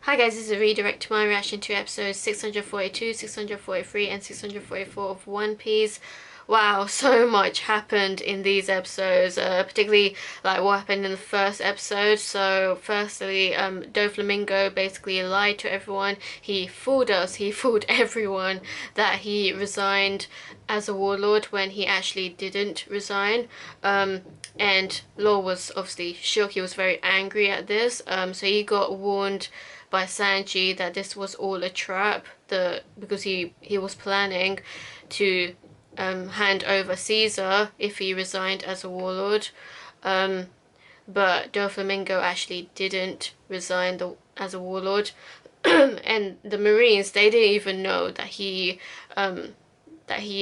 Hi guys, this is a redirect to my reaction to episodes 642, 643 and 644 of One Piece. Wow, so much happened in these episodes, particularly like what happened in the first episode. So firstly, Doflamingo basically lied to everyone. He fooled us, he fooled everyone that he resigned as a warlord when he actually didn't resign. And Law was obviously shook, he was very angry at this. So he got warned by Sanji that this was all a trap, because he was planning to hand over Caesar if he resigned as a warlord. But Doflamingo actually didn't resign as a warlord. And the Marines, they didn't even know that he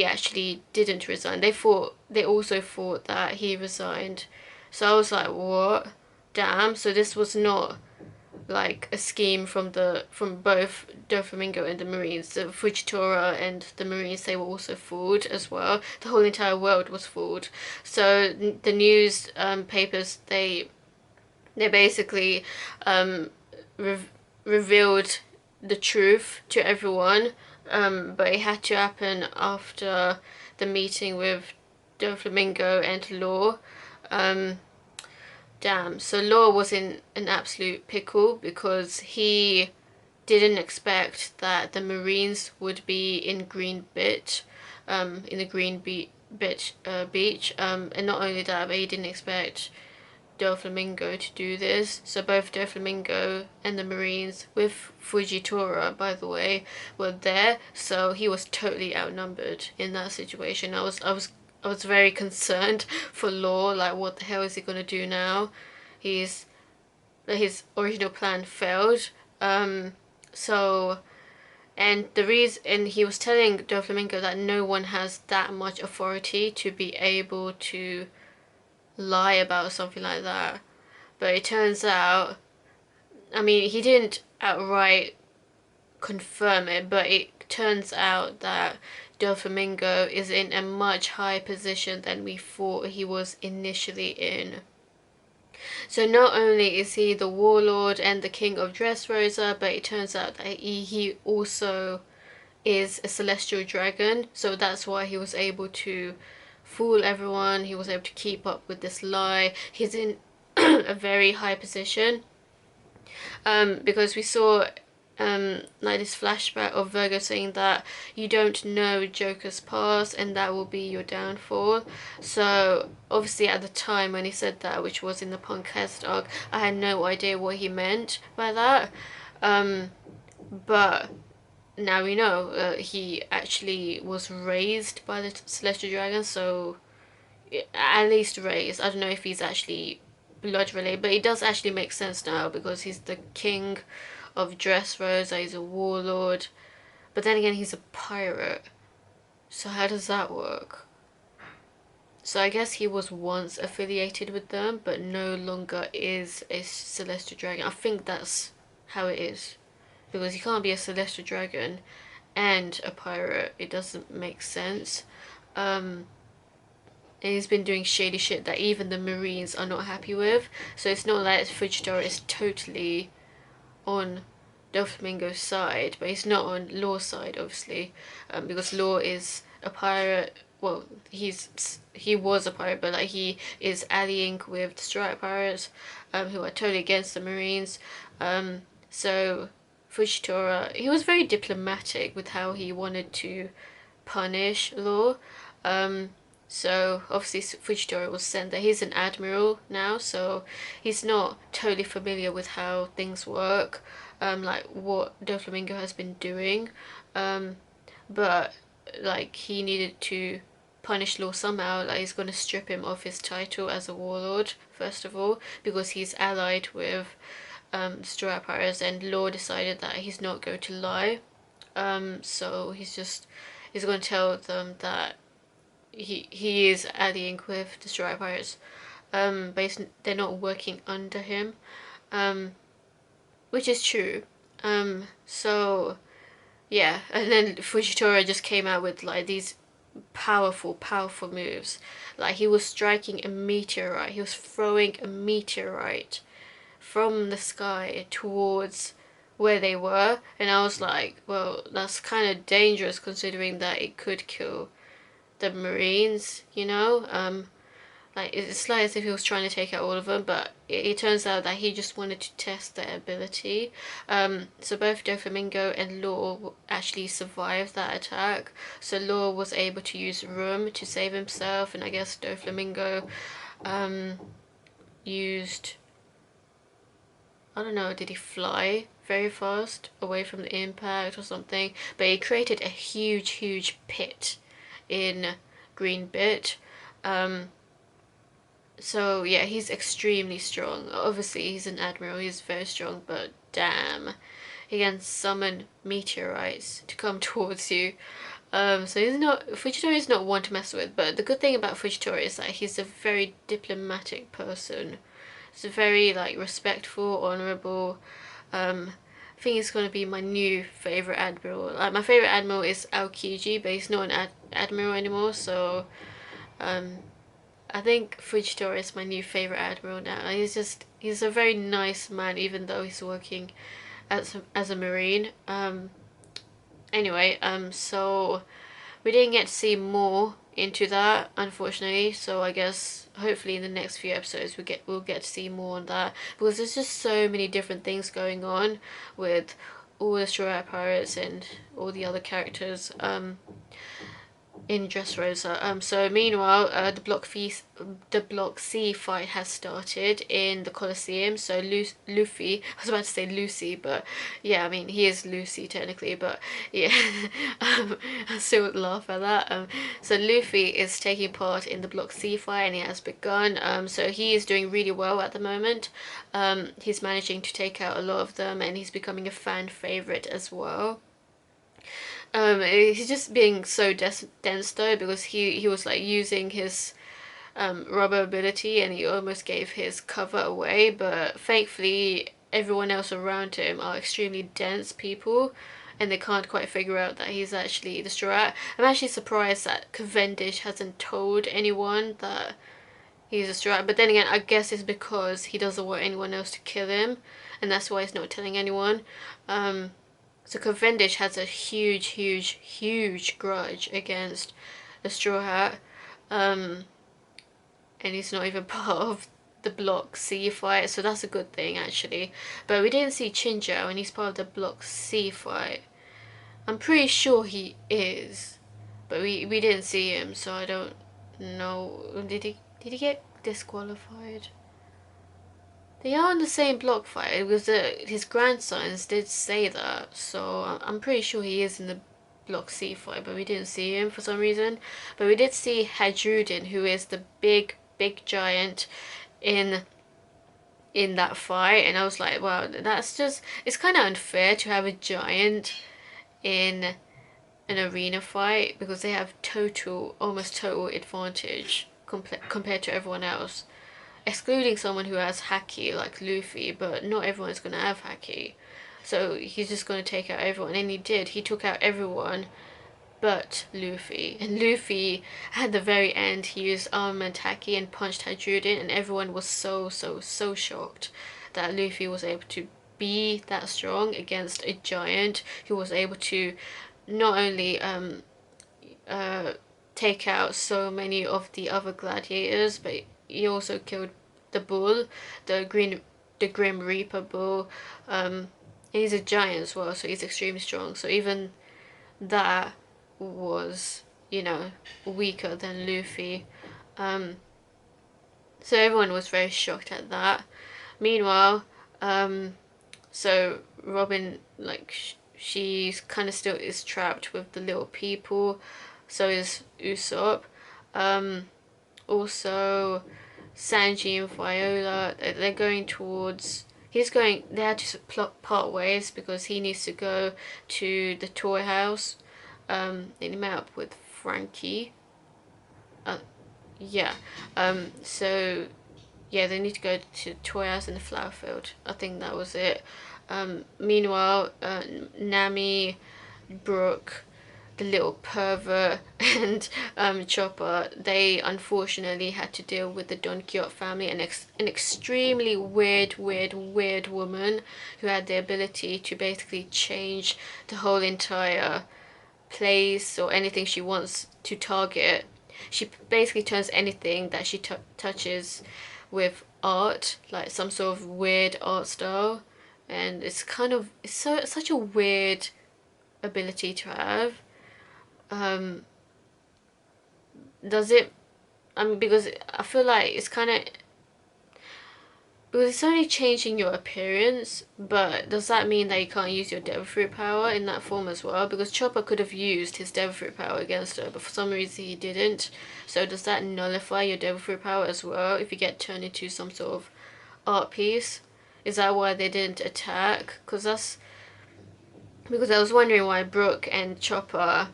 actually didn't resign. They also thought that he resigned. So I was like, what? Damn. So this was not like a scheme from both Doflamingo and the Marines. The Fujitora and the Marines, they were also fooled as well. The whole entire world was fooled. So the news papers, they basically revealed the truth to everyone, but it had to happen after the meeting with Doflamingo and Law. Damn, so Law was in an absolute pickle because he didn't expect that the Marines would be in Green Beach, in the Beach, and not only that, but he didn't expect Doflamingo to do this. So both Doflamingo and the Marines, with Fujitora, by the way, were there. So he was totally outnumbered in that situation. I was very concerned for Law. Like, what the hell is he gonna do now? His original plan failed. So, and he was telling Doflamingo that no one has that much authority to be able to lie about something like that. But it turns out, I mean, he didn't outright confirm it, but it turns out that Doflamingo is in a much higher position than we thought he was initially in. So not only is he the warlord and the king of Dressrosa, but it turns out that he also is a celestial dragon. So that's why he was able to fool everyone. He was able to keep up with this lie. He's in a very high position, because we saw like this flashback of Virgo saying that you don't know Joker's past and that will be your downfall. So obviously at the time when he said that, which was in the Punkest arc, I had no idea what he meant by that. But now we know he actually was raised by the Celestial Dragon, so at least raised. I don't know if he's actually blood related, but it does actually make sense now because he's the king of Dressrosa, he's a warlord, but then again he's a pirate, so how does that work? So I guess he was once affiliated with them but no longer is a celestial dragon. I think that's how it is, because you can't be a celestial dragon and a pirate. It doesn't make sense. And he's been doing shady shit that even the Marines are not happy with, so it's not like Fujitora is totally on Doflamingo's side, but he's not on Law's side, obviously, because Law is a pirate. Well, he was a pirate, but like he is allying with the Strawhat Pirates, who are totally against the Marines. So Fujitora, he was very diplomatic with how he wanted to punish Law. So obviously Fujitora was sent there. He's an admiral now, so he's not totally familiar with how things work, like what Doflamingo has been doing. But like he needed to punish Law somehow. Like he's gonna strip him of his title as a warlord first of all, because he's allied with the Strawhat Pirates, and Law decided that he's not going to lie. So he's going to tell them that he is allying with the Strawhat Pirates, but they're not working under him, which is true. So yeah, and then Fujitora just came out with like these powerful moves. Like he was striking a meteorite, he was throwing a meteorite from the sky towards where they were, and I was like, well, that's kind of dangerous considering that it could kill the Marines, you know? Like, it's like as if he was trying to take out all of them, but it turns out that he just wanted to test their ability. So both Doflamingo and Law actually survived that attack. So Law was able to use room to save himself, and I guess Doflamingo used, I don't know, did he fly very fast away from the impact or something? But he created a huge pit in Green Bit. So yeah, he's extremely strong. Obviously, he's an admiral, he's very strong, but damn, he can summon meteorites to come towards you. So he's not, Fujitora is not one to mess with, but the good thing about Fujitora is that he's a very diplomatic person. He's very like respectful, honorable. I think he's gonna be my new favorite admiral. Like my favorite admiral is Aokiji, but he's not an admiral anymore. So I think Fujitora is my new favorite admiral now. He's a very nice man, even though he's working as a marine. Anyway, so we didn't get to see more into that, unfortunately. So I guess hopefully in the next few episodes we'll get to see more on that, because there's just so many different things going on with all the Strawhat Pirates and all the other characters in Dressrosa. So meanwhile, the Block C fight has started in the Colosseum. So Luffy, I was about to say Lucy, but yeah, I mean he is Lucy technically, but yeah, I still would laugh at that. So Luffy is taking part in the Block C fight, and he has begun. So he is doing really well at the moment. He's managing to take out a lot of them, and he's becoming a fan favorite as well. He's just being so dense though, because he was like using his rubber ability, and he almost gave his cover away, but thankfully everyone else around him are extremely dense people, and they can't quite figure out that he's actually the Strawhat. I'm actually surprised that Cavendish hasn't told anyone that he's a Strawhat, but then again, I guess it's because he doesn't want anyone else to kill him, and that's why he's not telling anyone. So Cavendish has a huge grudge against the Strawhat, and he's not even part of the Block C fight, so that's a good thing actually. But we didn't see Chinjao, and he's part of the Block C fight. I'm pretty sure he is, but we didn't see him, so I don't know. Did he get disqualified? They are on the same block fight, because his grandsons did say that, so I'm pretty sure he is in the Block C fight, but we didn't see him for some reason. But we did see Hadrudin, who is the big giant in that fight, and I was like, wow, that's just, it's kind of unfair to have a giant in an arena fight, because they have almost total advantage compared to everyone else. Excluding someone who has haki like Luffy, but not everyone's going to have haki. So he's just going to take out everyone, and he did. He took out everyone but Luffy. And Luffy, at the very end, he used armament haki and punched Hadrudin, and everyone was so shocked that Luffy was able to be that strong against a giant who was able to not only take out so many of the other gladiators, but he also killed the bull, the Grim Reaper bull. And he's a giant as well, so he's extremely strong. So even that was, you know, weaker than Luffy. So everyone was very shocked at that. Meanwhile, so Robin, like, she's kind of still is trapped with the little people. So is Usopp. Also, Sanji and Viola, they're going towards, they had to part ways, because he needs to go to the toy house. And he met up with Frankie. Yeah. So yeah, they need to go to the toy house in the flower field. I think that was it. Meanwhile, Nami, Brooke, the little pervert and Chopper, they unfortunately had to deal with the Don Quixote family, an extremely weird woman who had the ability to basically change the whole entire place or anything she wants to target. She basically turns anything that she touches with art, like some sort of weird art style, and it's such a weird ability to have. Um, does it? I mean, because I feel like it's kind of because it's only changing your appearance, but does that mean that you can't use your devil fruit power in that form as well? Because Chopper could have used his devil fruit power against her, but for some reason he didn't. So does that nullify your devil fruit power as well if you get turned into some sort of art piece? Is that why they didn't attack? Because I was wondering why Brooke and Chopper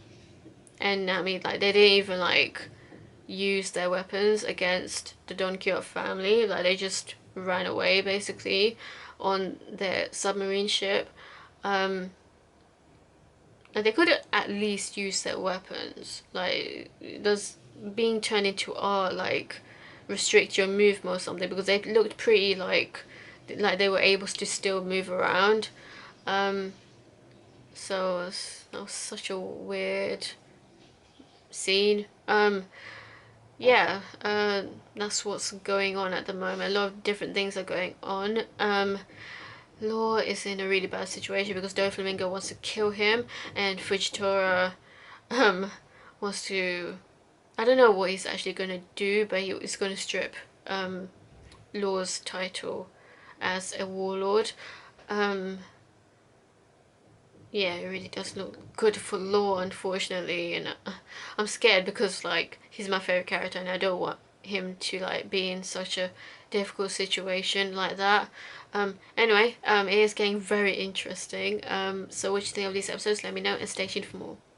and Nami, like, they didn't even like use their weapons against the Don Quixote family. Like, they just ran away basically on their submarine ship. And they could at least use their weapons. Like, does being turned into art like restrict your movement or something? Because they looked pretty like they were able to still move around. So that was such a weird scene. Yeah, that's what's going on at the moment. A lot of different things are going on. Law is in a really bad situation because Doflamingo wants to kill him, and Fujitora um wants to. I don't know what he's actually gonna do, but he's gonna strip Law's title as a warlord. Um, yeah, it really does look good for Law, unfortunately, and I'm scared because like he's my favorite character, and I don't want him to like be in such a difficult situation like that. Anyway, it is getting very interesting. So what you think of these episodes? Let me know and stay tuned for more.